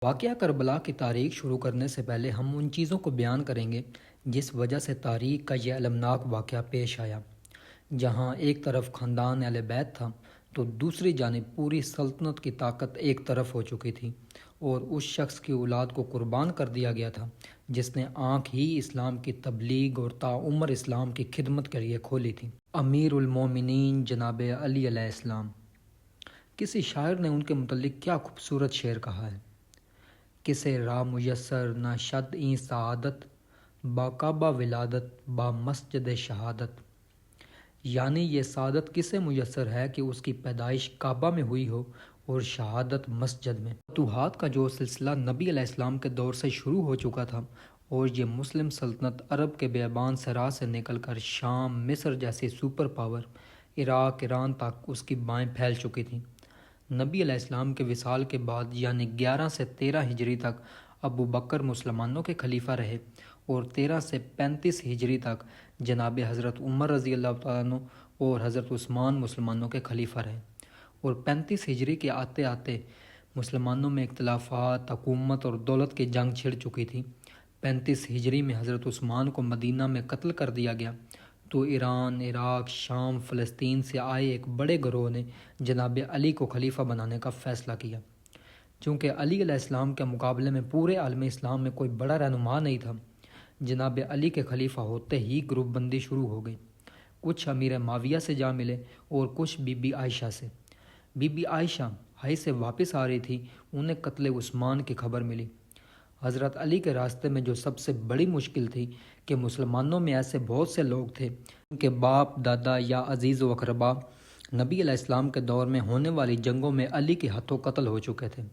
واقعہ کربلا کی تاریخ شروع کرنے سے پہلے ہم ان چیزوں کو بیان کریں گے جس وجہ سے تاریخ کا یہ المناک واقعہ پیش آیا، جہاں ایک طرف خاندان اہل بیت تھا تو دوسری جانب پوری سلطنت کی طاقت ایک طرف ہو چکی تھی، اور اس شخص کی اولاد کو قربان کر دیا گیا تھا جس نے آنکھ ہی اسلام کی تبلیغ اور تعمر اسلام کی خدمت کے لیے کھولی تھی۔ امیر المومنین جناب علی علیہ السلام۔ کسی شاعر نے ان کے متعلق کیا خوبصورت شعر کہا ہے: کسے راہ میسر نہ شد این سعادت، با کعبہ ولادت با مسجد شہادت۔ یعنی یہ سعادت کسے میسر ہے کہ اس کی پیدائش کعبہ میں ہوئی ہو اور شہادت مسجد میں۔ فتوحات کا جو سلسلہ نبی علیہ السلام کے دور سے شروع ہو چکا تھا، اور یہ مسلم سلطنت عرب کے بیابان صحرا سے نکل کر شام، مصر جیسی سپر پاور، عراق، ایران تک اس کی بائیں پھیل چکی تھیں۔ نبی علیہ السلام کے وصال کے بعد یعنی 11 سے 13 ہجری تک ابو بکر مسلمانوں کے خلیفہ رہے، اور 13 سے 35 ہجری تک جناب حضرت عمر رضی اللہ تعالیٰ عنہ اور حضرت عثمان مسلمانوں کے خلیفہ رہے، اور 35 ہجری کے آتے آتے مسلمانوں میں اختلافات، حکومت اور دولت کی جنگ چھڑ چکی تھی۔ 35 ہجری میں حضرت عثمان کو مدینہ میں قتل کر دیا گیا، تو ایران، عراق، شام، فلسطین سے آئے ایک بڑے گروہ نے جناب علی کو خلیفہ بنانے کا فیصلہ کیا۔ چونکہ علی علیہ السلام کے مقابلے میں پورے عالم اسلام میں کوئی بڑا رہنما نہیں تھا، جناب علی کے خلیفہ ہوتے ہی گروپ بندی شروع ہو گئی۔ کچھ امیر معاویہ سے جا ملے اور کچھ بی بی عائشہ سے۔ بی بی عائشہ حج سے واپس آ رہی تھی، انہیں قتل عثمان کی خبر ملی۔ حضرت علی کے راستے میں جو سب سے بڑی مشکل تھی کہ مسلمانوں میں ایسے بہت سے لوگ تھے ان کے باپ، دادا یا عزیز و اقربا نبی علیہ السلام کے دور میں ہونے والی جنگوں میں علی کے ہاتھوں قتل ہو چکے تھے۔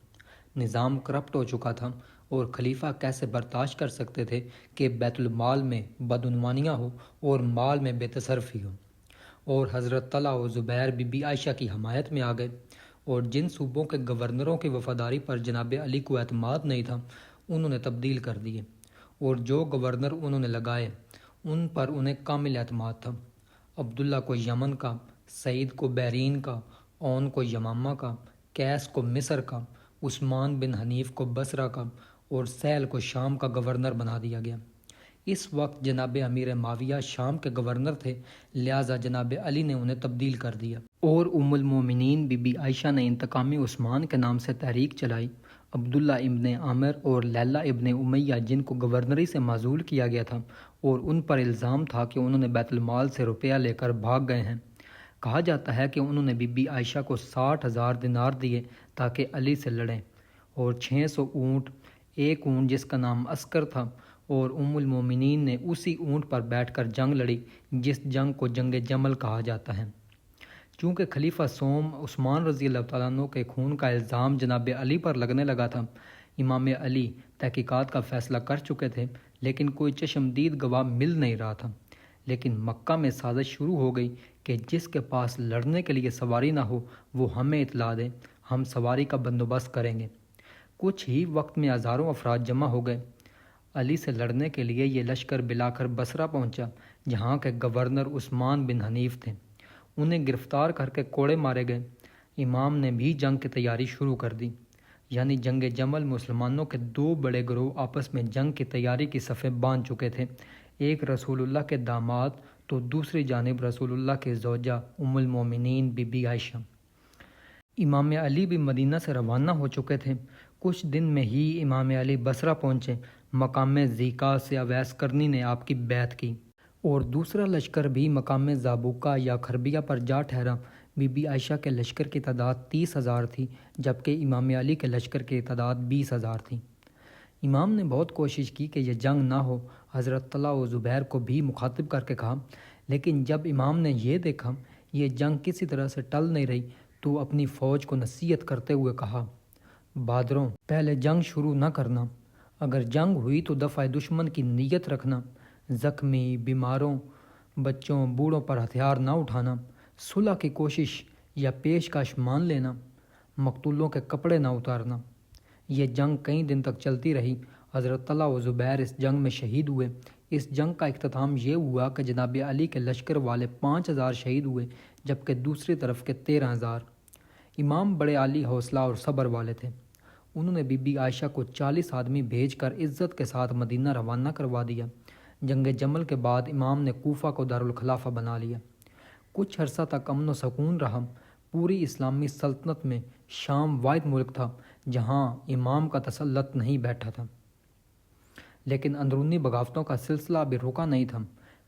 نظام کرپٹ ہو چکا تھا، اور خلیفہ کیسے برداشت کر سکتے تھے کہ بیت المال میں بدعنوانیاں ہو اور مال میں بے تصرفی ہو۔ اور حضرت طلحہ و زبیر بی بی عائشہ کی حمایت میں آ گئے، اور جن صوبوں کے گورنروں کی وفاداری پر جناب علی کو اعتماد نہیں تھا انہوں نے تبدیل کر دیے، اور جو گورنر انہوں نے لگائے ان پر انہیں کامل اعتماد تھا۔ عبداللہ کو یمن کا، سعید کو بحرین کا، اون کو یمامہ کا، قیس کو مصر کا، عثمان بن حنیف کو بصرہ کا، اور سہل کو شام کا گورنر بنا دیا گیا۔ اس وقت جناب امیر معاویہ شام کے گورنر تھے، لہٰذا جناب علی نے انہیں تبدیل کر دیا، اور ام المومنین بی بی عائشہ نے انتقامی عثمان کے نام سے تحریک چلائی۔ عبداللہ ابن عامر اور لیلہ ابن امیہ جن کو گورنری سے معزول کیا گیا تھا، اور ان پر الزام تھا کہ انہوں نے بیت المال سے روپیہ لے کر بھاگ گئے ہیں۔ کہا جاتا ہے کہ انہوں نے بی بی عائشہ کو 60,000 دینار دیے تاکہ علی سے لڑیں، اور 600 اونٹ، ایک اونٹ جس کا نام عسکر تھا، اور ام المومنین نے اسی اونٹ پر بیٹھ کر جنگ لڑی جس جنگ کو جنگ جمل کہا جاتا ہے۔ چونکہ خلیفہ سوم عثمان رضی اللہ تعالیٰ عنہ کے خون کا الزام جناب علی پر لگنے لگا تھا، امام علی تحقیقات کا فیصلہ کر چکے تھے، لیکن کوئی چشمدید گواہ مل نہیں رہا تھا۔ لیکن مکہ میں سازش شروع ہو گئی کہ جس کے پاس لڑنے کے لیے سواری نہ ہو وہ ہمیں اطلاع دے، ہم سواری کا بندوبست کریں گے۔ کچھ ہی وقت میں ہزاروں افراد جمع ہو گئے۔ علی سے لڑنے کے لیے یہ لشکر بلا کر بصرہ پہنچا، جہاں کے گورنر عثمان بن حنیف تھے۔ انہیں گرفتار کر کے کوڑے مارے گئے۔ امام نے بھی جنگ کی تیاری شروع کر دی، یعنی جنگ جمل۔ مسلمانوں کے دو بڑے گروہ آپس میں جنگ کی تیاری کی صفیں باندھ چکے تھے، ایک رسول اللہ کے داماد تو دوسری جانب رسول اللہ کے زوجہ ام المومنین بی بی عائشہ۔ امام علی بھی مدینہ سے روانہ ہو چکے تھے۔ کچھ دن میں ہی امام علی بصرہ پہنچے۔ مقام ذیقا سے اویس کرنی نے آپ کی بیعت کی، اور دوسرا لشکر بھی مقام زابوقہ یا خربیہ پر جا ٹھہرا۔ بی بی عائشہ کے لشکر کی تعداد 30,000 تھی، جبکہ امام علی کے لشکر کی تعداد 20,000 تھی۔ امام نے بہت کوشش کی کہ یہ جنگ نہ ہو، حضرت طلحہ و زبیر کو بھی مخاطب کر کے کہا، لیکن جب امام نے یہ دیکھا یہ جنگ کسی طرح سے ٹل نہیں رہی تو اپنی فوج کو نصیحت کرتے ہوئے کہا: بہادروں، پہلے جنگ شروع نہ کرنا، اگر جنگ ہوئی تو دفع دشمن کی نیت رکھنا، زخمی، بیماروں، بچوں، بوڑھوں پر ہتھیار نہ اٹھانا، صلح کی کوشش یا پیشکش مان لینا، مقتولوں کے کپڑے نہ اتارنا۔ یہ جنگ کئی دن تک چلتی رہی۔ حضرت طلحہ و زبیر اس جنگ میں شہید ہوئے۔ اس جنگ کا اختتام یہ ہوا کہ جناب علی کے لشکر والے 5,000 شہید ہوئے، جبکہ دوسری طرف کے 13,000۔ امام بڑے عالی حوصلہ اور صبر والے تھے۔ انہوں نے بی بی عائشہ کو 40 آدمی بھیج کر عزت کے ساتھ مدینہ روانہ کروا دیا۔ جنگ جمل کے بعد امام نے کوفہ کو دارالخلافہ بنا لیا۔ کچھ عرصہ تک امن و سکون رہا۔ پوری اسلامی سلطنت میں شام واحد ملک تھا جہاں امام کا تسلط نہیں بیٹھا تھا، لیکن اندرونی بغاوتوں کا سلسلہ ابھی رکا نہیں تھا۔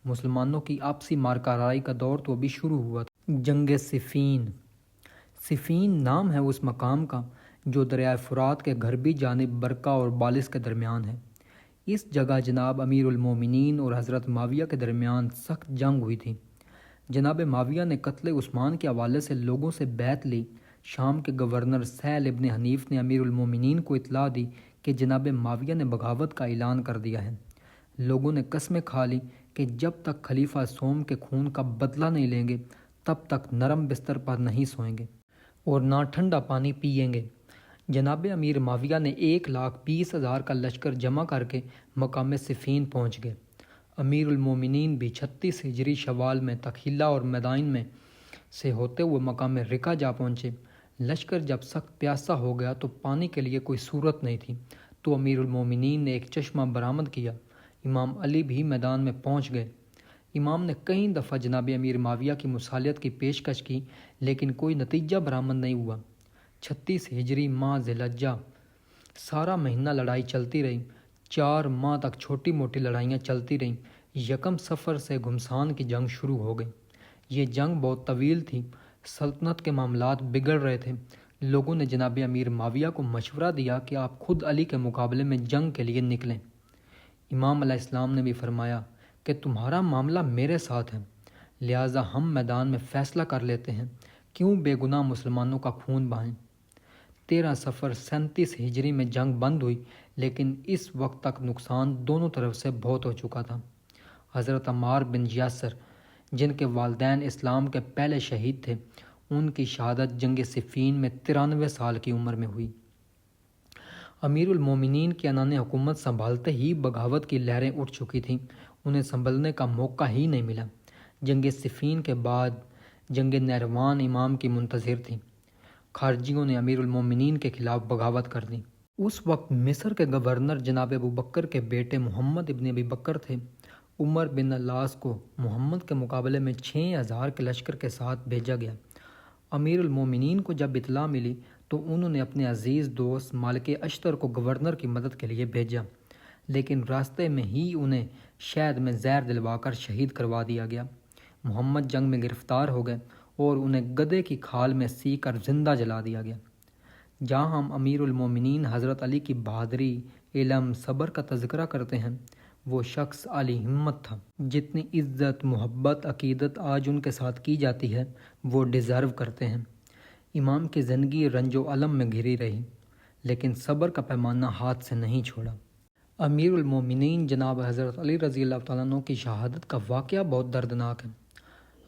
مسلمانوں کی آپسی مارکارائی کا دور تو ابھی شروع ہوا تھا۔ جنگ صفین۔ صفین نام ہے اس مقام کا جو دریائے فرات کے غربی جانب برقہ اور بالس کے درمیان ہے۔ اس جگہ جناب امیر المومنین اور حضرت معاویہ کے درمیان سخت جنگ ہوئی تھی۔ جناب معاویہ نے قتل عثمان کے حوالے سے لوگوں سے بیعت لی۔ شام کے گورنر سہل ابن حنیف نے امیر المومنین کو اطلاع دی کہ جناب معاویہ نے بغاوت کا اعلان کر دیا ہے۔ لوگوں نے قسمیں کھا لی کہ جب تک خلیفہ سوم کے خون کا بدلہ نہیں لیں گے تب تک نرم بستر پر نہیں سوئیں گے اور نہ ٹھنڈا پانی پئیں گے۔ جناب امیر معاویہ نے 1,20,000 کا لشکر جمع کر کے مقام صفین پہنچ گئے۔ امیر المومنین بھی 36 ہجری شوال میں تخیلہ اور میدائن میں سے ہوتے ہوئے مقام رکا جا پہنچے۔ لشکر جب سخت پیاسا ہو گیا تو پانی کے لیے کوئی صورت نہیں تھی، تو امیر المومنین نے ایک چشمہ برآمد کیا۔ امام علی بھی میدان میں پہنچ گئے۔ امام نے کئی دفعہ جناب امیر معاویہ کی مصالحت کی پیشکش کی لیکن کوئی نتیجہ برآمد نہیں ہوا۔ 36 ہجری ماہ ذی الحجہ سارا مہینہ لڑائی چلتی رہی۔ 4 ماہ تک چھوٹی موٹی لڑائیاں چلتی رہیں۔ یکم صفر سے گھمسان کی جنگ شروع ہو گئی۔ یہ جنگ بہت طویل تھی۔ سلطنت کے معاملات بگڑ رہے تھے۔ لوگوں نے جناب امیر معاویہ کو مشورہ دیا کہ آپ خود علی کے مقابلے میں جنگ کے لیے نکلیں۔ امام علیہ السلام نے بھی فرمایا کہ تمہارا معاملہ میرے ساتھ ہے، لہٰذا ہم میدان میں فیصلہ کر لیتے ہیں، کیوں بے گناہ مسلمانوں کا خون بہائیں۔ 13 صفر 37 ہجری میں جنگ بند ہوئی، لیکن اس وقت تک نقصان دونوں طرف سے بہت ہو چکا تھا۔ حضرت عمار بن یاسر جن کے والدین اسلام کے پہلے شہید تھے، ان کی شہادت جنگ صفین میں 93 سال کی عمر میں ہوئی۔ امیر المومنین کی عنان حکومت سنبھالتے ہی بغاوت کی لہریں اٹھ چکی تھیں، انہیں سنبھلنے کا موقع ہی نہیں ملا۔ جنگ صفین کے بعد جنگ نیروان امام کی منتظر تھی۔ خارجیوں نے امیر المومنین کے خلاف بغاوت کر دی۔ اس وقت مصر کے گورنر جناب ابوبکر کے بیٹے محمد ابن ابی بکر تھے۔ عمر بن العاص کو محمد کے مقابلے میں 6,000 کے لشکر کے ساتھ بھیجا گیا۔ امیر المومنین کو جب اطلاع ملی تو انہوں نے اپنے عزیز دوست مالک اشتر کو گورنر کی مدد کے لیے بھیجا، لیکن راستے میں ہی انہیں شہد میں زہر دلوا کر شہید کروا دیا گیا۔ محمد جنگ میں گرفتار ہو گئے اور انہیں گدھے کی کھال میں سی کر زندہ جلا دیا گیا۔ جہاں ہم امیر المومنین حضرت علی کی بہادری، علم، صبر کا تذکرہ کرتے ہیں، وہ شخص عالی ہمت تھا۔ جتنی عزت، محبت، عقیدت آج ان کے ساتھ کی جاتی ہے وہ ڈیزرو کرتے ہیں۔ امام کی زندگی رنج و الم میں گھری رہی، لیکن صبر کا پیمانہ ہاتھ سے نہیں چھوڑا۔ امیر المومنین جناب حضرت علی رضی اللہ تعالیٰ عنہ کی شہادت کا واقعہ بہت دردناک ہے۔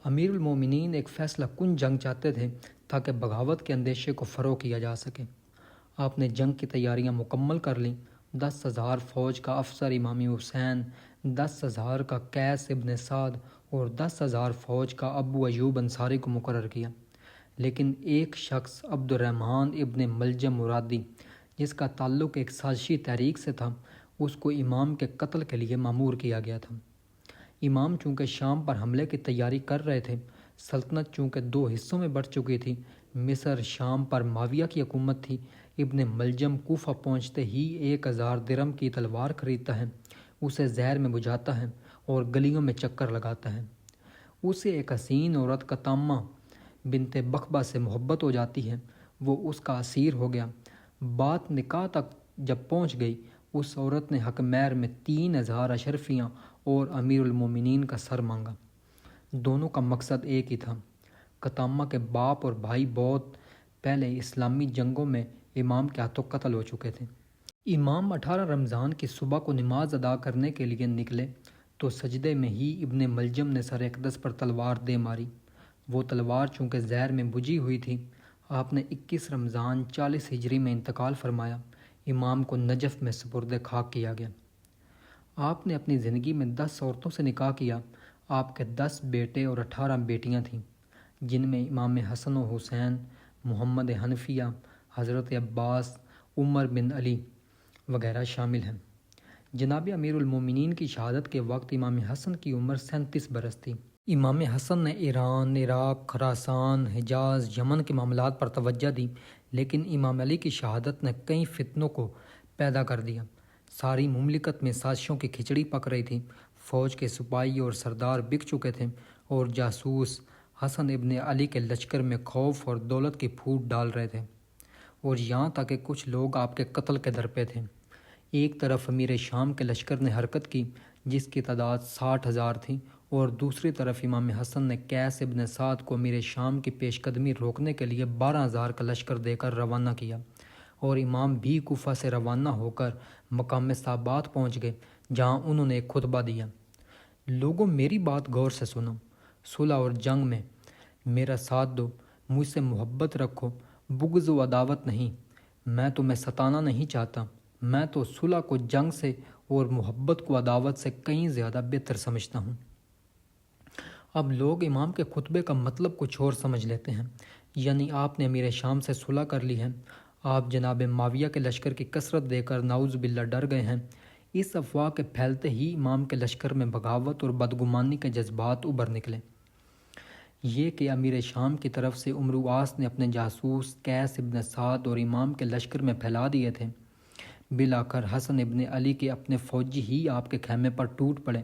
امیر المومنین ایک فیصلہ کن جنگ چاہتے تھے تاکہ بغاوت کے اندیشے کو فروغ کیا جا سکے۔ آپ نے جنگ کی تیاریاں مکمل کر لیں۔ 10,000 فوج کا افسر امام حسین، 10,000 کا قیس ابن سعد اور 10,000 فوج کا ابو ایوب انصاری کو مقرر کیا، لیکن ایک شخص عبد الرحمن ابن ملجم مرادی جس کا تعلق ایک سازشی تحریک سے تھا، اس کو امام کے قتل کے لیے مامور کیا گیا تھا۔ امام چونکہ شام پر حملے کی تیاری کر رہے تھے، سلطنت چونکہ 2 حصوں میں بٹ چکی تھی، مصر شام پر معاویہ کی حکومت تھی۔ ابن ملجم کوفہ پہنچتے ہی 1,000 درم کی تلوار خریدتا ہے، اسے زہر میں بجھاتا ہے اور گلیوں میں چکر لگاتا ہے۔ اسے ایک حسین عورت قطامہ بنت بخبہ سے محبت ہو جاتی ہے، وہ اس کا اسیر ہو گیا۔ بات نکاح تک جب پہنچ گئی، اس عورت نے حق مہر میں 3,000 اشرفیاں اور امیر المومنین کا سر مانگا۔ دونوں کا مقصد ایک ہی تھا۔ قطامہ کے باپ اور بھائی بہت پہلے اسلامی جنگوں میں امام کے ہاتھوں قتل ہو چکے تھے۔ امام 18 رمضان کی صبح کو نماز ادا کرنے کے لیے نکلے تو سجدے میں ہی ابن ملجم نے سر اقدس پر تلوار دے ماری۔ وہ تلوار چونکہ زہر میں بجھی ہوئی تھی، آپ نے 21 رمضان 40 ہجری میں انتقال فرمایا۔ امام کو نجف میں سپرد خاک کیا گیا۔ آپ نے اپنی زندگی میں 10 عورتوں سے نکاح کیا۔ آپ کے 10 بیٹے اور 18 بیٹیاں تھیں، جن میں امام حسن و حسین، محمد حنفیہ، حضرت عباس عمر بن علی وغیرہ شامل ہیں۔ جناب امیر المومنین کی شہادت کے وقت امام حسن کی عمر 37 برس تھی۔ امام حسن نے ایران، عراق، خراسان، حجاز، یمن کے معاملات پر توجہ دی، لیکن امام علی کی شہادت نے کئی فتنوں کو پیدا کر دیا۔ ساری مملکت میں سازشوں کی کھچڑی پک رہی تھی، فوج کے سپاہی اور سردار بک چکے تھے اور جاسوس حسن ابن علی کے لشکر میں خوف اور دولت کی پھوٹ ڈال رہے تھے، اور یہاں تک کہ کچھ لوگ آپ کے قتل کے در پہ تھے۔ ایک طرف امیر شام کے لشکر نے حرکت کی جس کی تعداد 60,000 تھی، اور دوسری طرف امام حسن نے قیس ابن سعد کو امیر شام کی پیش قدمی روکنے کے لیے 12,000 کا لشکر دے کر روانہ کیا، اور امام بھی کوفہ سے روانہ ہو کر مقام صابات پہنچ گئے، جہاں انہوں نے ایک خطبہ دیا: لوگوں، میری بات غور سے سنو، صلح اور جنگ میں میرا ساتھ دو، مجھ سے محبت رکھو، بغض و عداوت نہیں۔ میں تمہیں ستانا نہیں چاہتا، میں تو صلح کو جنگ سے اور محبت کو عداوت سے کہیں زیادہ بہتر سمجھتا ہوں۔ اب لوگ امام کے خطبے کا مطلب کچھ اور سمجھ لیتے ہیں، یعنی آپ نے امیر شام سے صلح کر لی ہے، آپ جناب معاویہ کے لشکر کی کثرت دے کر نعوذ باللہ ڈر گئے ہیں۔ اس افواہ کے پھیلتے ہی امام کے لشکر میں بغاوت اور بدگمانی کے جذبات ابھر نکلے۔ یہ کہ امیر شام کی طرف سے عمرو آس نے اپنے جاسوس قیس ابن سعد اور امام کے لشکر میں پھیلا دیے تھے۔ بالآخر حسن ابن علی کے اپنے فوجی ہی آپ کے خیمے پر ٹوٹ پڑے،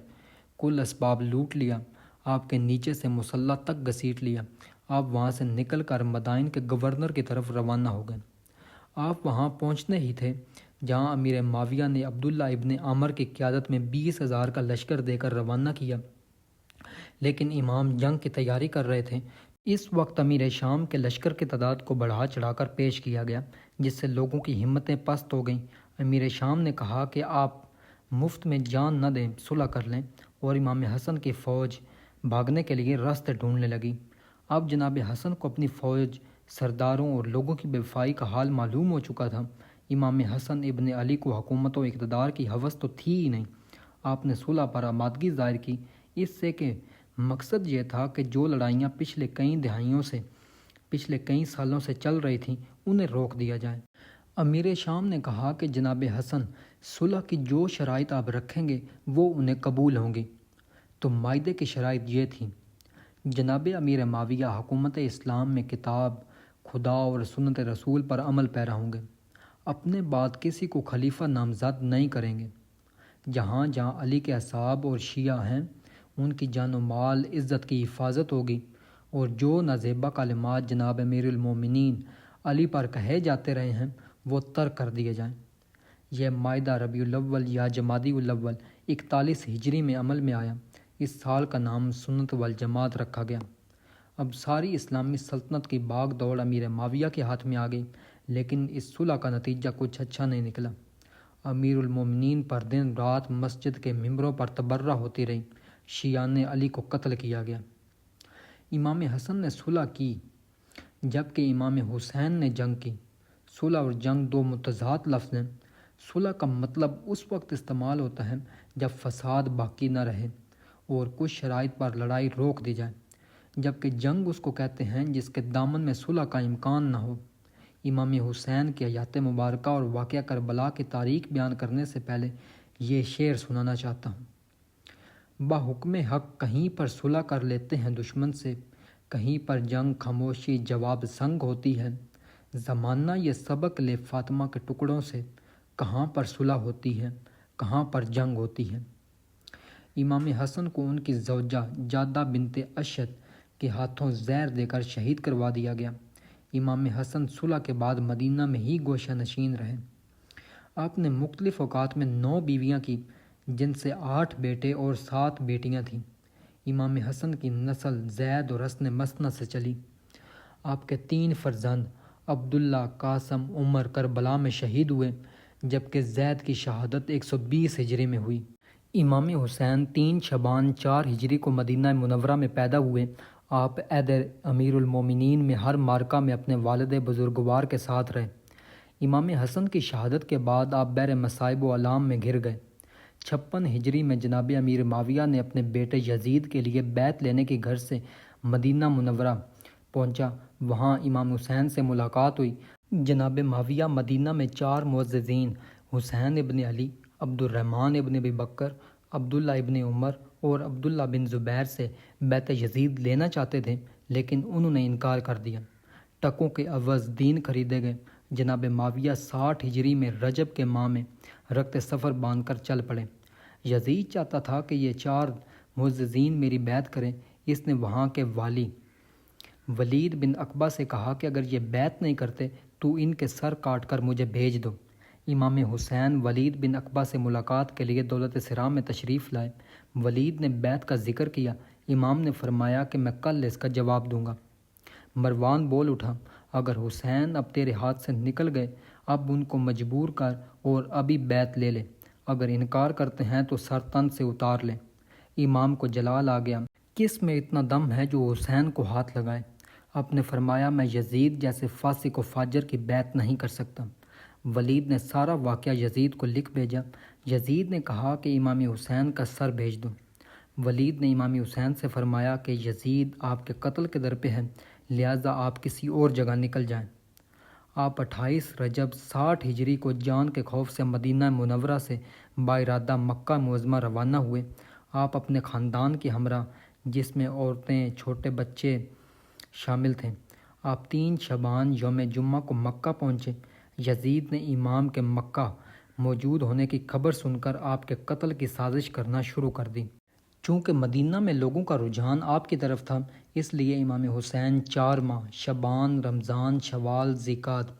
کل اسباب لوٹ لیا، آپ کے نیچے سے مسلح تک گھسیٹ لیا۔ آپ وہاں سے نکل کر مدائن کے گورنر کی طرف روانہ ہو گئے۔ آپ وہاں پہنچنے ہی تھے جہاں امیر معاویہ نے عبداللہ ابن عمر کی قیادت میں 20,000 کا لشکر دے کر روانہ کیا، لیکن امام جنگ کی تیاری کر رہے تھے۔ اس وقت امیر شام کے لشکر کی تعداد کو بڑھا چڑھا کر پیش کیا گیا، جس سے لوگوں کی ہمتیں پست ہو گئیں۔ امیر شام نے کہا کہ آپ مفت میں جان نہ دیں، صلح کر لیں، اور امام حسن کی فوج بھاگنے کے لیے راستے ڈھونڈنے لگی۔ اب جناب حسن کو اپنی فوج، سرداروں اور لوگوں کی بے وفائی کا حال معلوم ہو چکا تھا۔ امام حسن ابن علی کو حکومت و اقتدار کی ہوس تو تھی ہی نہیں۔ آپ نے صلح پر آمادگی ظاہر کی، اس سے کہ مقصد یہ تھا کہ جو لڑائیاں پچھلے کئی سالوں سے چل رہی تھیں انہیں روک دیا جائے۔ امیر شام نے کہا کہ جناب حسن، صلح کی جو شرائط آپ رکھیں گے وہ انہیں قبول ہوں گی۔ تو معاہدے کی شرائط یہ تھیں: جناب امیر معاویہ حکومت اسلام میں کتاب خدا اور سنت رسول پر عمل پیرا ہوں گے، اپنے بعد کسی کو خلیفہ نامزد نہیں کریں گے، جہاں جہاں علی کے اصحاب اور شیعہ ہیں ان کی جان و مال عزت کی حفاظت ہوگی، اور جو نازیبہ کلمات جناب امیر المومنین علی پر کہے جاتے رہے ہیں وہ ترک کر دیے جائیں۔ یہ معاہدہ ربیع الاول یا جمادی الاول 41 ہجری میں عمل میں آیا۔ اس سال کا نام سنت والجماعت رکھا گیا۔ اب ساری اسلامی سلطنت کی باغ دوڑ امیر معاویہ کے ہاتھ میں آ گئی، لیکن اس صلح کا نتیجہ کچھ اچھا نہیں نکلا۔ امیر المومنین پر دن رات مسجد کے ممبروں پر تبرہ ہوتی رہی، شیعان علی کو قتل کیا گیا۔ امام حسن نے صلح کی جبکہ امام حسین نے جنگ کی۔ صلح اور جنگ دو متضاد لفظ ہیں۔ صلح کا مطلب اس وقت استعمال ہوتا ہے جب فساد باقی نہ رہے اور کچھ شرائط پر لڑائی روک دی جائے، جبکہ جنگ اس کو کہتے ہیں جس کے دامن میں صلح کا امکان نہ ہو۔ امام حسین کی حیات مبارکہ اور واقعہ کربلا کی تاریخ بیان کرنے سے پہلے یہ شعر سنانا چاہتا ہوں: بحکم حق کہیں پر صلح کر لیتے ہیں دشمن سے، کہیں پر جنگ خاموشی جواب سنگ ہوتی ہے۔ زمانہ یہ سبق لے فاطمہ کے ٹکڑوں سے، کہاں پر صلح ہوتی ہے، کہاں پر جنگ ہوتی ہے۔ امام حسن کو ان کی زوجہ جادہ بنت اشد کے ہاتھوں زہر دے کر شہید کروا دیا گیا۔ امام حسن صلح کے بعد مدینہ میں ہی گوشہ نشین رہے۔ آپ نے مختلف اوقات میں 9 بیویاں کی، جن سے 8 بیٹے اور 7 بیٹیاں تھیں۔ امام حسن کی نسل زید اور حسن مثنى سے چلی۔ آپ کے 3 فرزند عبداللہ، قاسم، عمر کربلا میں شہید ہوئے، جبکہ زید کی شہادت 120 ہجری میں ہوئی۔ امام حسین 3 شعبان 4 ہجری کو مدینہ منورہ میں پیدا ہوئے۔ آپ عہد امیر المومنین میں ہر معرکہ میں اپنے والد بزرگوار کے ساتھ رہے۔ امام حسن کی شہادت کے بعد آپ بحر مصائب و آلام میں گھر گئے۔ 56 ہجری میں جناب امیر معاویہ نے اپنے بیٹے یزید کے لیے بیعت لینے کے گھر سے مدینہ منورہ پہنچا۔ وہاں امام حسین سے ملاقات ہوئی۔ جناب معاویہ مدینہ میں 4 معززین حسین ابن علی، عبد الرحمن ابن ابی بکر، عبداللہ ابن عمر اور عبداللہ بن زبیر سے بیعت یزید لینا چاہتے تھے، لیکن انہوں نے انکار کر دیا۔ ٹکوں کے عوض دین خریدے گئے۔ جناب معاویہ 60 ہجری میں رجب کے ماہ میں رخت سفر باندھ کر چل پڑے۔ یزید چاہتا تھا کہ یہ 4 معززین میری بیعت کریں۔ اس نے وہاں کے والی ولید بن عقبہ سے کہا کہ اگر یہ بیعت نہیں کرتے تو ان کے سر کاٹ کر مجھے بھیج دو۔ امام حسین ولید بن عقبہ سے ملاقات کے لیے دولت سرا میں تشریف لائے۔ ولید نے بیعت کا ذکر کیا۔ امام نے فرمایا کہ میں کل اس کا جواب دوں گا۔ مروان بول اٹھا، اگر حسین اب تیرے ہاتھ سے نکل گئے، اب ان کو مجبور کر اور ابھی بیعت لے لے۔ اگر انکار کرتے ہیں تو سر تن سے اتار لے۔ امام کو جلال آ گیا، کس میں اتنا دم ہے جو حسین کو ہاتھ لگائے؟ آپ نے فرمایا میں یزید جیسے فاسق و فاجر کی بیعت نہیں کر سکتا۔ ولید نے سارا واقعہ یزید کو لکھ بھیجا۔ یزید نے کہا کہ امام حسین کا سر بھیج دو۔ ولید نے امام حسین سے فرمایا کہ یزید آپ کے قتل کے در پہ ہے، لہٰذا آپ کسی اور جگہ نکل جائیں۔ آپ 28 رجب 60 ہجری کو جان کے خوف سے مدینہ منورہ سے بارادہ مکہ معظمہ روانہ ہوئے۔ آپ اپنے خاندان کے ہمراہ، جس میں عورتیں، چھوٹے بچے شامل تھے۔ آپ 3 شعبان یوم جمعہ کو مکہ پہنچے۔ یزید نے امام کے مکہ موجود ہونے کی خبر سن کر آپ کے قتل کی سازش کرنا شروع کر دی۔ چونکہ مدینہ میں لوگوں کا رجحان آپ کی طرف تھا، اس لیے امام حسین 4 ماہ شعبان، رمضان، شوال، ذیقعد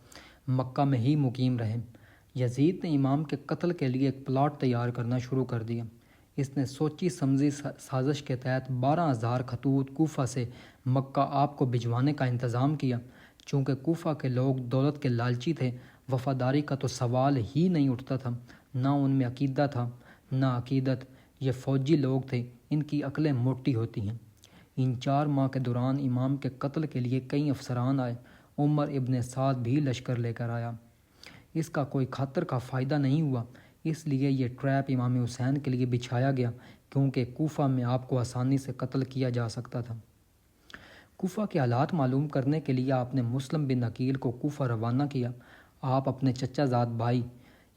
مکہ میں ہی مقیم رہے۔ یزید نے امام کے قتل کے لیے ایک پلاٹ تیار کرنا شروع کر دیا۔ اس نے سوچی سمجھی سازش کے تحت 12,000 خطوط کوفہ سے مکہ آپ کو بھجوانے کا انتظام کیا۔ چونکہ کوفہ کے لوگ دولت کے لالچی تھے، وفاداری کا تو سوال ہی نہیں اٹھتا تھا، نہ ان میں عقیدہ تھا نہ عقیدت۔ یہ فوجی لوگ تھے، ان کی عقلیں موٹی ہوتی ہیں۔ ان 4 ماہ کے دوران امام کے قتل کے لیے کئی افسران آئے۔ عمر ابن سعد بھی لشکر لے کر آیا۔ اس کا کوئی خاطر کا فائدہ نہیں ہوا، اس لیے یہ ٹریپ امام حسین کے لیے بچھایا گیا، کیونکہ کوفہ میں آپ کو آسانی سے قتل کیا جا سکتا تھا۔ کوفہ کے حالات معلوم کرنے کے لیے آپ نے مسلم بن عقیل کو کوفہ روانہ کیا۔ آپ اپنے چچا زاد بھائی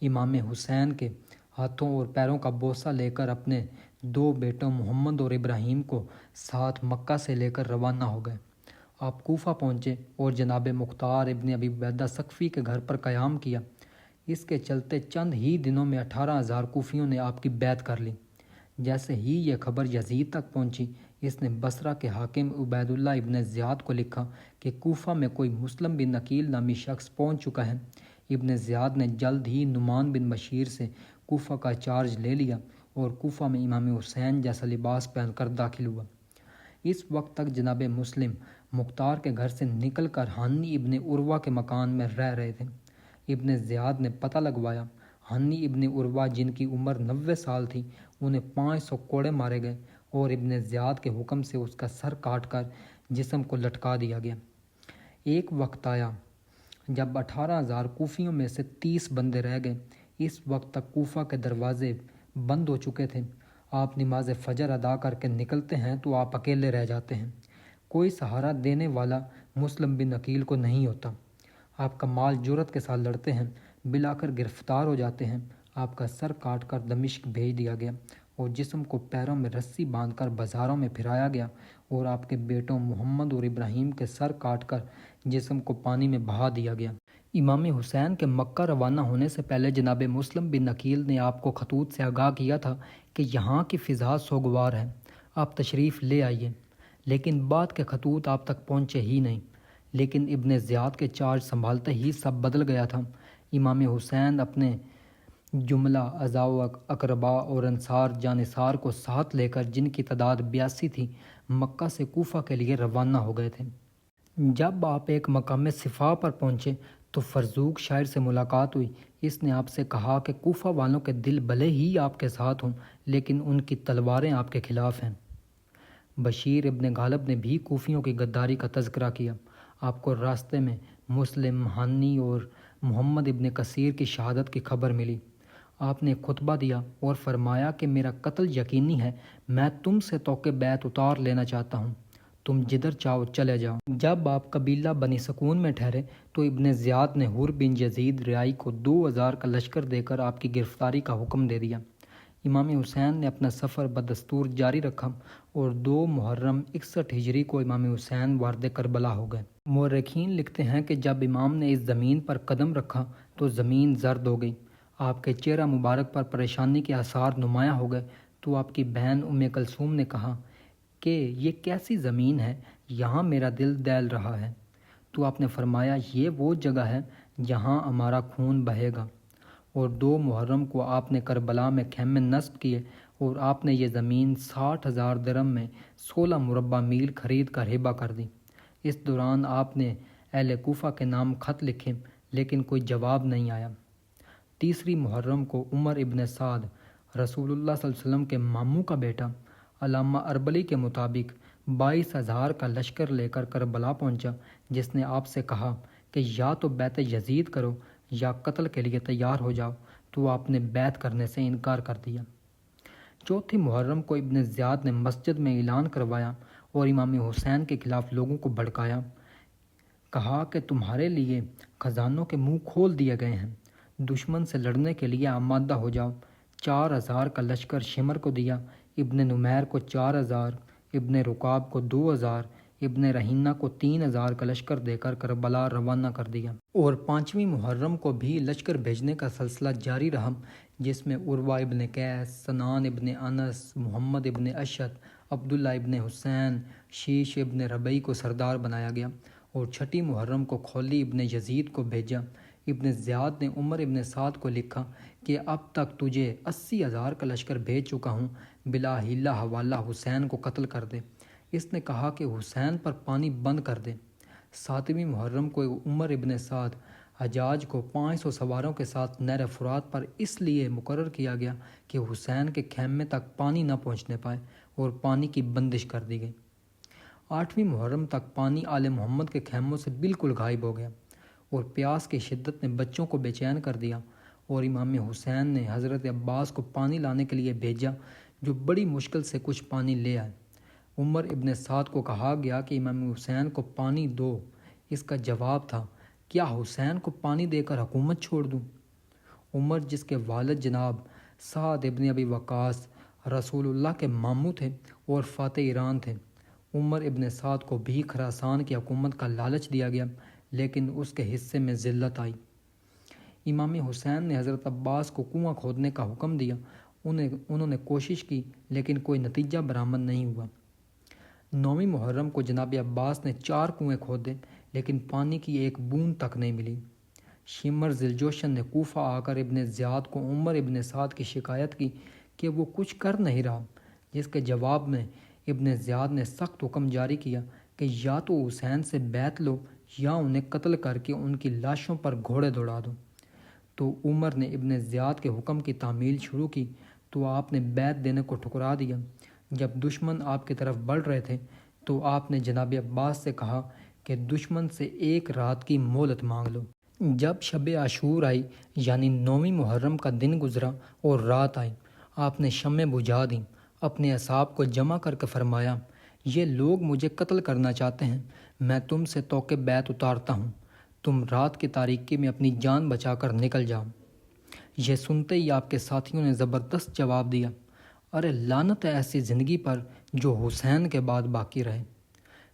امام حسین کے ہاتھوں اور پیروں کا بوسہ لے کر اپنے 2 بیٹوں محمد اور ابراہیم کو ساتھ مکہ سے لے کر روانہ ہو گئے۔ آپ کوفہ پہنچے اور جناب مختار ابن ابی عبیدہ ثقفی کے گھر پر قیام کیا۔ اس کے چلتے چند ہی دنوں میں 18,000 کوفیوں نے آپ کی بیعت کر لی۔ جیسے ہی یہ خبر یزید تک پہنچی، اس نے بصرہ کے حاکم عبید اللہ ابن زیاد کو لکھا کہ کوفہ میں کوئی مسلم بن عقیل نامی شخص پہنچ چکا ہے۔ ابن زیاد نے جلد ہی نعمان بن بشیر سے کوفہ کا چارج لے لیا اور کوفہ میں امام حسین جیسا لباس پہن کر داخل ہوا۔ اس وقت تک جناب مسلم مختار کے گھر سے نکل کر ہانی ابن عروہ کے مکان میں رہ رہے تھے۔ ابن زیاد نے پتہ لگوایا، ہانی ابن عروہ جن کی عمر 90 سال تھی، انہیں 500 کوڑے مارے گئے اور ابن زیاد کے حکم سے اس کا سر کاٹ کر جسم کو لٹکا دیا گیا۔ ایک وقت آیا جب 18,000 کوفیوں میں سے 30 بندے رہ گئے۔ اس وقت تک کوفہ کے دروازے بند ہو چکے تھے۔ آپ نماز فجر ادا کر کے نکلتے ہیں تو آپ اکیلے رہ جاتے ہیں۔ کوئی سہارا دینے والا مسلم بن عقیل کو نہیں ہوتا۔ آپ کا مال جرأت کے ساتھ لڑتے ہیں، بلاخر گرفتار ہو جاتے ہیں۔ آپ کا سر کاٹ کر دمشق بھیج دیا گیا اور جسم کو پیروں میں رسی باندھ کر بازاروں میں پھرایا گیا اور آپ کے بیٹوں محمد اور ابراہیم کے سر کاٹ کر جسم کو پانی میں بہا دیا گیا۔ امام حسین کے مکہ روانہ ہونے سے پہلے جناب مسلم بن عقیل نے آپ کو خطوط سے آگاہ کیا تھا کہ یہاں کی فضا سوگوار ہے، آپ تشریف لے آئیے، لیکن بعد کے خطوط آپ تک پہنچے ہی نہیں۔ لیکن ابن زیاد کے چارج سنبھالتے ہی سب بدل گیا تھا۔ امام حسین اپنے جملہ اعزاء و اقربا اور انصار جانثار کو ساتھ لے کر، جن کی تعداد 82 تھی، مکہ سے کوفہ کے لیے روانہ ہو گئے تھے۔ جب آپ ایک مقام صفا پر پہنچے تو فرزوق شاعر سے ملاقات ہوئی۔ اس نے آپ سے کہا کہ کوفہ والوں کے دل بھلے ہی آپ کے ساتھ ہوں، لیکن ان کی تلواریں آپ کے خلاف ہیں۔ بشیر ابن غالب نے بھی کوفیوں کی غداری کا تذکرہ کیا۔ آپ کو راستے میں مسلم، ہانی اور محمد ابن کثیر کی شہادت کی خبر ملی۔ آپ نے خطبہ دیا اور فرمایا کہ میرا قتل یقینی ہے، میں تم سے توقع بیعت اتار لینا چاہتا ہوں۔ تم جدھر چاہو چلے جاؤ۔ جب آپ قبیلہ بنی سکون میں ٹھہرے تو ابن زیاد نے حر بن یزید ریائی کو 2000 کا لشکر دے کر آپ کی گرفتاری کا حکم دے دیا۔ امام حسین نے اپنا سفر بدستور جاری رکھا اور 2 محرم 61 ہجری کو امام حسین وارد کربلا ہو گئے۔ مورخین لکھتے ہیں کہ جب امام نے اس زمین پر قدم رکھا تو زمین زرد ہو گئی، آپ کے چہرہ مبارک پر پریشانی کے آثار نمایاں ہو گئے تو آپ کی بہن ام کلثوم نے کہا کہ یہ کیسی زمین ہے، یہاں میرا دل دہل رہا ہے۔ تو آپ نے فرمایا یہ وہ جگہ ہے جہاں ہمارا خون بہے گا، اور 2 محرم کو آپ نے کربلا میں خیمے نصب کیے اور آپ نے یہ زمین 60,000 درہم میں 16 مربع میل خرید کر ہبہ کر دی۔ اس دوران آپ نے اہل کوفہ کے نام خط لکھے لیکن کوئی جواب نہیں آیا۔ 3 محرم کو عمر ابن سعد رسول اللہ صلی اللہ علیہ وسلم کے ماموں کا بیٹا علامہ اربلی کے مطابق 22,000 کا لشکر لے کر کربلا پہنچا، جس نے آپ سے کہا کہ یا تو بیعت یزید کرو یا قتل کے لیے تیار ہو جاؤ، تو آپ نے بیعت کرنے سے انکار کر دیا۔ 4 محرم کو ابن زیاد نے مسجد میں اعلان کروایا اور امام حسین کے خلاف لوگوں کو بھڑکایا، کہا کہ تمہارے لیے خزانوں کے منہ کھول دیے گئے ہیں، دشمن سے لڑنے کے لیے آمادہ ہو جاؤ۔ 4,000 کا لشکر شمر کو دیا، ابن نمیر کو 4,000، ابن رکاب کو 2,000، ابن رہینہ کو 3,000 کا لشکر دے کر کربلا روانہ کر دیا۔ اور 5 محرم کو بھی لشکر بھیجنے کا سلسلہ جاری رہا، جس میں عروہ ابن قیس، سنان ابن انس، محمد ابن اشد، عبداللہ ابن حسین، شیش ابن ربیع کو سردار بنایا گیا، اور 6 محرم کو خولی ابن یزید کو بھیجا۔ ابن زیاد نے عمر ابن سعد کو لکھا کہ اب تک تجھے 80,000 کا لشکر بھیج چکا ہوں، بلا حیلہ حوالہ حسین کو قتل کر دے۔ اس نے کہا کہ حسین پر پانی بند کر دے۔ 7 محرم کو عمر ابن سعد حجاج کو 500 سواروں کے ساتھ نہر فرات پر اس لیے مقرر کیا گیا کہ حسین کے خیمے تک پانی نہ پہنچنے پائے، اور پانی کی بندش کر دی گئی۔ 8 محرم تک پانی آل محمد کے خیموں سے بالکل غائب ہو گیا، اور پیاس کی شدت نے بچوں کو بے چین کر دیا، اور امام حسین نے حضرت عباس کو پانی لانے کے لیے بھیجا، جو بڑی مشکل سے کچھ پانی لے آئے۔ عمر ابن سعد کو کہا گیا کہ امام حسین کو پانی دو۔ اس کا جواب تھا، کیا حسین کو پانی دے کر حکومت چھوڑ دوں؟ عمر، جس کے والد جناب سعد ابن ابی وقاص رسول اللہ کے ماموں تھے اور فاتح ایران تھے، عمر ابن سعد کو بھی خراسان کی حکومت کا لالچ دیا گیا، لیکن اس کے حصے میں ذلت آئی۔ امام حسین نے حضرت عباس کو کنواں کھودنے کا حکم دیا، انہوں نے کوشش کی لیکن کوئی نتیجہ برآمد نہیں ہوا۔ 9 محرم کو جناب عباس نے 4 کنویں کھودے لیکن پانی کی ایک بوند تک نہیں ملی۔ شمر ذوالجوشن نے کوفہ آ کر ابن زیاد کو عمر ابن سعد کی شکایت کی کہ وہ کچھ کر نہیں رہا، جس کے جواب میں ابن زیاد نے سخت حکم جاری کیا کہ یا تو حسین سے بیعت لو یا انہیں قتل کر کے ان کی لاشوں پر گھوڑے دوڑا دو۔ تو عمر نے ابن زیاد کے حکم کی تعمیل شروع کی تو آپ نے بیعت دینے کو ٹھکرا دیا۔ جب دشمن آپ کی طرف بڑھ رہے تھے تو آپ نے جناب عباس سے کہا کہ دشمن سے 1 رات کی مہلت مانگ لو۔ جب شب عاشور آئی، یعنی 9 محرم کا دن گزرا اور رات آئی، آپ نے شمع بجھا دیں، اپنے اصحاب کو جمع کر کے فرمایا، یہ لوگ مجھے قتل کرنا چاہتے ہیں، میں تم سے توقع بیعت اتارتا ہوں، تم رات کی تاریکی میں اپنی جان بچا کر نکل جاؤ۔ یہ سنتے ہی آپ کے ساتھیوں نے زبردست جواب دیا، ارے لعنت ہے ایسی زندگی پر جو حسین کے بعد باقی رہے۔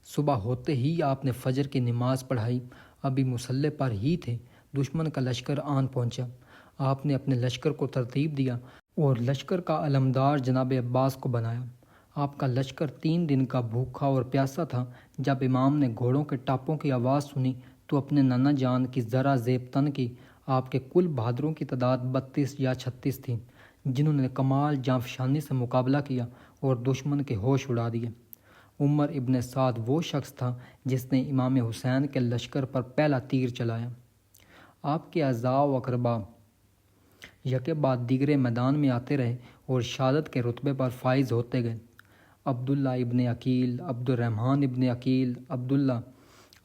صبح ہوتے ہی آپ نے فجر کی نماز پڑھائی، ابھی مصلی پر ہی تھے، دشمن کا لشکر آن پہنچا۔ آپ نے اپنے لشکر کو ترتیب دیا اور لشکر کا علمدار جناب عباس کو بنایا۔ آپ کا لشکر 3 دن کا بھوکا اور پیاسا تھا۔ جب امام نے گھوڑوں کے ٹاپوں کی آواز سنی تو اپنے نانا جان کی ذرا زیب تن کی۔ آپ کے کل بہادروں کی تعداد 32 یا 36 تھی، جنہوں نے کمال جانفشانی سے مقابلہ کیا اور دشمن کے ہوش اڑا دیے۔ عمر ابن سعد وہ شخص تھا جس نے امام حسین کے لشکر پر پہلا تیر چلایا۔ آپ کے اعزاء و اقربا یکے بعد دیگرے میدان میں آتے رہے اور شہادت کے رتبے پر فائز ہوتے گئے۔ عبداللہ ابن عقیل، عبد الرحمن ابن عقیل، عبداللہ،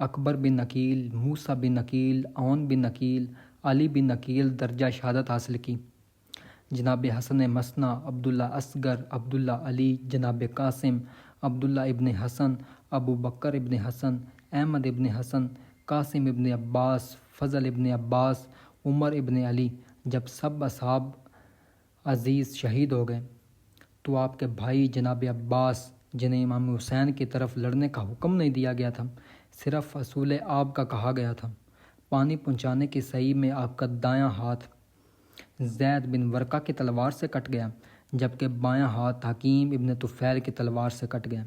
اکبر بن عقیل، موسیٰ بن عقیل، عون بن عقیل، علی بن عقیل درجہ شہادت حاصل کی۔ جناب حسن مثنیٰ، عبداللہ اصغر، عبداللہ علی، جناب قاسم، عبداللہ ابن حسن، ابو بکر ابن حسن، احمد ابن حسن، قاسم ابن عباس، فضل ابن عباس، عمر ابن علی، جب سب اصحاب عزیز شہید ہو گئے تو آپ کے بھائی جناب عباس، جنہیں امام حسین کی طرف لڑنے کا حکم نہیں دیا گیا تھا، صرف اصول آب کا کہا گیا تھا، پانی پہنچانے کی صحیح میں آپ کا دایاں ہاتھ زید بن ورقہ کی تلوار سے کٹ گیا، جبکہ بایاں ہاتھ حکیم ابن طفیل کی تلوار سے کٹ گیا۔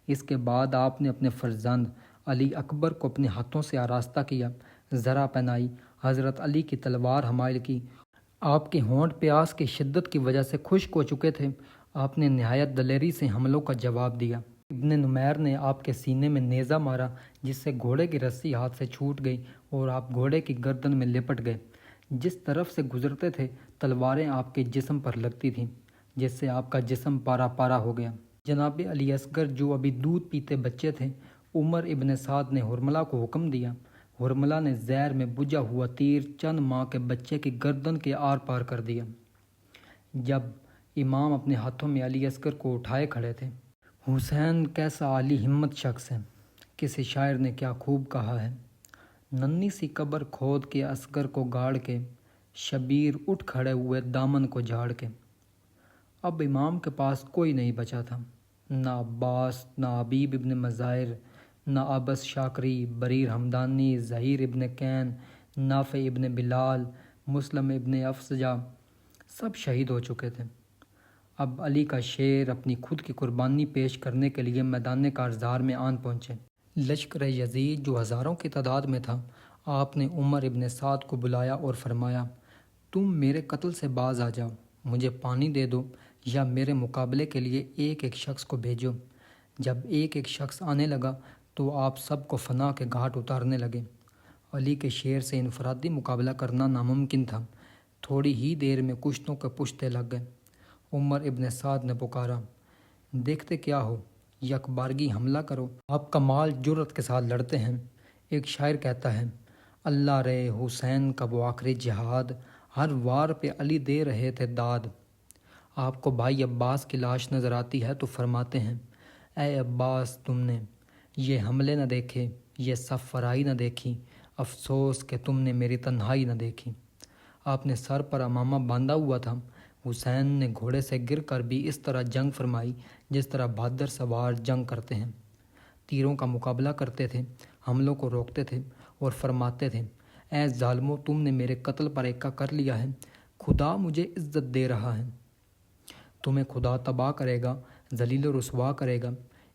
اس کے بعد آپ نے اپنے فرزند علی اکبر کو اپنے ہاتھوں سے آراستہ کیا، زرہ پہنائی، حضرت علی کی تلوار حمائل کی۔ آپ کے ہونٹ پیاس کی شدت کی وجہ سے خشک ہو چکے تھے، آپ نے نہایت دلیری سے حملوں کا جواب دیا۔ ابن نمیر نے آپ کے سینے میں نیزہ مارا، جس سے گھوڑے کی رسی ہاتھ سے چھوٹ گئی اور آپ گھوڑے کی گردن میں لپٹ گئے۔ جس طرف سے گزرتے تھے تلواریں آپ کے جسم پر لگتی تھیں، جس سے آپ کا جسم پارا پارا ہو گیا۔ جناب علی اصغر جو ابھی دودھ پیتے بچے تھے، عمر ابن سعد نے حرملہ کو حکم دیا۔ حرملہ نے زہر میں بجھا ہوا تیر چند ماہ کے بچے کی گردن کے آر پار کر دیا۔ جب امام اپنے ہاتھوں میں علی اصغر کو اٹھائے کھڑے تھے، حسین کیسا عالی ہمت شخص ہے، کسی شاعر نے کیا خوب کہا ہے، ننھی سی قبر کھود کے اصغر کو گاڑ کے، شبیر اٹھ کھڑے ہوئے دامن کو جھاڑ کے۔ اب امام کے پاس کوئی نہیں بچا تھا، نہ عباس، نہ حبیب ابن مظاہر، نہ عبس شاکری، بریر ہمدانی، ظہیر ابن کین، نافع ابن بلال، مسلم ابن افسجہ، سب شہید ہو چکے تھے۔ اب علی کا شیر اپنی خود کی قربانی پیش کرنے کے لیے میدان کارزار میں آن پہنچے۔ لشکر یزید جو ہزاروں کی تعداد میں تھا، آپ نے عمر ابن سعد کو بلایا اور فرمایا، تم میرے قتل سے باز آ جاؤ، مجھے پانی دے دو یا میرے مقابلے کے لیے ایک ایک شخص کو بھیجو۔ جب ایک ایک شخص آنے لگا تو آپ سب کو فنا کے گھاٹ اتارنے لگے۔ علی کے شیر سے انفرادی مقابلہ کرنا ناممکن تھا۔ تھوڑی ہی دیر میں کشتوں کے پشتے لگ گئے۔ عمر ابن سعد نے پکارا، دیکھتے کیا ہو، یک بارگی حملہ کرو، آپ کا مال جرأت کے ساتھ لڑتے ہیں۔ ایک شاعر کہتا ہے، اللہ رے حسین کا وہ آخری جہاد، ہر وار پہ علی دے رہے تھے داد۔ آپ کو بھائی عباس کی لاش نظر آتی ہے تو فرماتے ہیں، اے عباس تم نے یہ حملے نہ دیکھے، یہ صف فرائی نہ دیکھی، افسوس کہ تم نے میری تنہائی نہ دیکھی۔ آپ نے سر پر امامہ باندھا ہوا تھا۔ حسین نے گھوڑے سے گر کر بھی اس طرح جنگ فرمائی جس طرح بہادر سوار جنگ کرتے ہیں۔ تیروں کا مقابلہ کرتے تھے، حملوں کو روکتے تھے اور فرماتے تھے، اے ظالمو تم نے میرے قتل پر ایکا کر لیا ہے، خدا مجھے عزت دے رہا ہے، تمہیں خدا تباہ کرے گا، ذلیل و رسوا کرے گا۔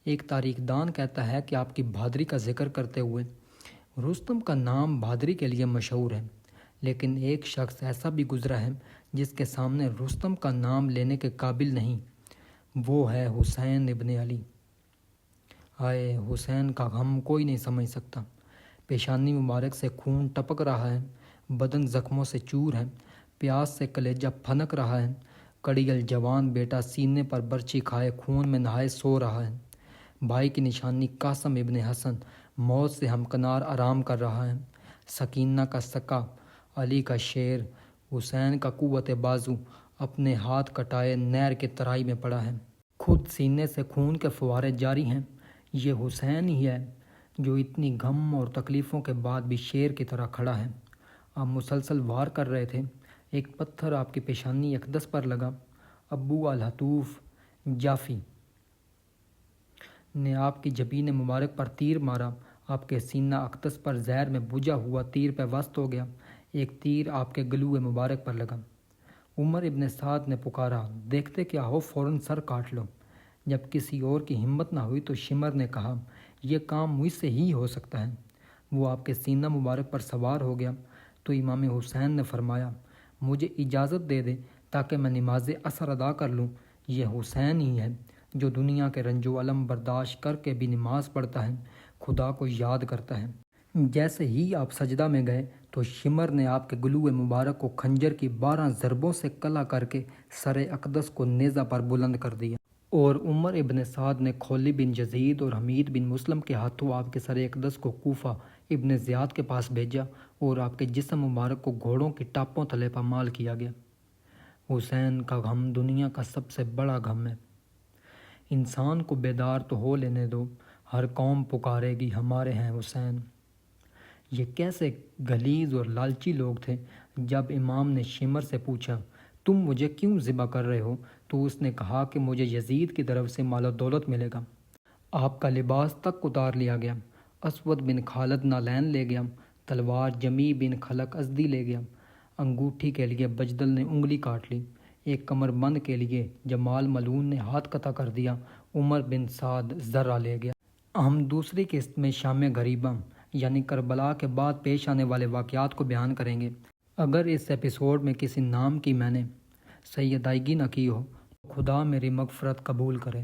ایک تاریخ دان کہتا ہے کہ آپ کی بہادری کا ذکر کرتے ہوئے، رستم کا نام بہادری کے لیے مشہور ہے، لیکن ایک شخص ایسا بھی گزرا ہے جس کے سامنے رستم کا نام لینے کے قابل نہیں، وہ ہے حسین ابن علی۔ ہائے حسین کا غم کوئی نہیں سمجھ سکتا۔ پیشانی مبارک سے خون ٹپک رہا ہے، بدن زخموں سے چور ہے، پیاس سے کلیجہ پھنک رہا ہے، کڑیل جوان بیٹا سینے پر برچی کھائے خون میں نہائے سو رہا ہے۔ بھائی کی نشانی قاسم ابن حسن موت سے ہمکنار آرام کر رہا ہے۔ سکینہ کا سکا، علی کا شیر، حسین کا قوت بازو اپنے ہاتھ کٹائے نہر کی ترائی میں پڑا ہے۔ خود سینے سے خون کے فوارے جاری ہیں۔ یہ حسین ہی ہے جو اتنی غم اور تکلیفوں کے بعد بھی شیر کی طرح کھڑا ہے۔ آپ مسلسل وار کر رہے تھے، ایک پتھر آپ کی پیشانی اقدس پر لگا۔ ابو الحتوف جعفی نے آپ کی جبین مبارک پر تیر مارا، آپ کے سینہ اقدس پر زہر میں بجھا ہوا تیر پہ وسط ہو گیا، ایک تیر آپ کے گلو مبارک پر لگا۔ عمر ابن سعد نے پکارا، دیکھتے کیا ہو، فوراً سر کاٹ لو۔ جب کسی اور کی ہمت نہ ہوئی تو شمر نے کہا، یہ کام مجھ سے ہی ہو سکتا ہے۔ وہ آپ کے سینہ مبارک پر سوار ہو گیا تو امام حسین نے فرمایا، مجھے اجازت دے دے تاکہ میں نماز عصر ادا کر لوں۔ یہ حسین ہی ہے جو دنیا کے رنج و الم برداشت کر کے بھی نماز پڑھتا ہے، خدا کو یاد کرتا ہے۔ جیسے ہی آپ سجدہ میں گئے تو شمر نے آپ کے گلو مبارک کو خنجر کی 12 ضربوں سے کلا کر کے سر اقدس کو نیزہ پر بلند کر دیا، اور عمر ابن سعد نے خولی بن یزید اور حمید بن مسلم کے ہاتھوں آپ کے سر اقدس کو کوفہ ابن زیاد کے پاس بھیجا اور آپ کے جسم مبارک کو گھوڑوں کی ٹاپوں تلے پامال کیا گیا۔ حسین کا غم دنیا کا سب سے بڑا غم ہے۔ انسان کو بیدار تو ہو لینے دو، ہر قوم پکارے گی ہمارے ہیں حسین۔ یہ کیسے غلیظ اور لالچی لوگ تھے۔ جب امام نے شمر سے پوچھا تم مجھے کیوں ذبح کر رہے ہو تو اس نے کہا کہ مجھے یزید کی طرف سے مال و دولت ملے گا۔ آپ کا لباس تک اتار لیا گیا، اسود بن خالد نالین لے گیا، تلوار جمی بن خلق ازدی لے گیا، انگوٹھی کے لیے بجدل نے انگلی کاٹ لی، ایک کمر بند کے لیے جمال ملعون نے ہاتھ قطع کر دیا، عمر بن سعد ذرہ لے گیا۔ ہم دوسری قسط میں شام غریبہ یعنی کربلا کے بعد پیش آنے والے واقعات کو بیان کریں گے۔ اگر اس ایپیسوڈ میں کسی نام کی میں نے صحیح ادائیگی نہ کی ہو تو خدا میری مغفرت قبول کرے۔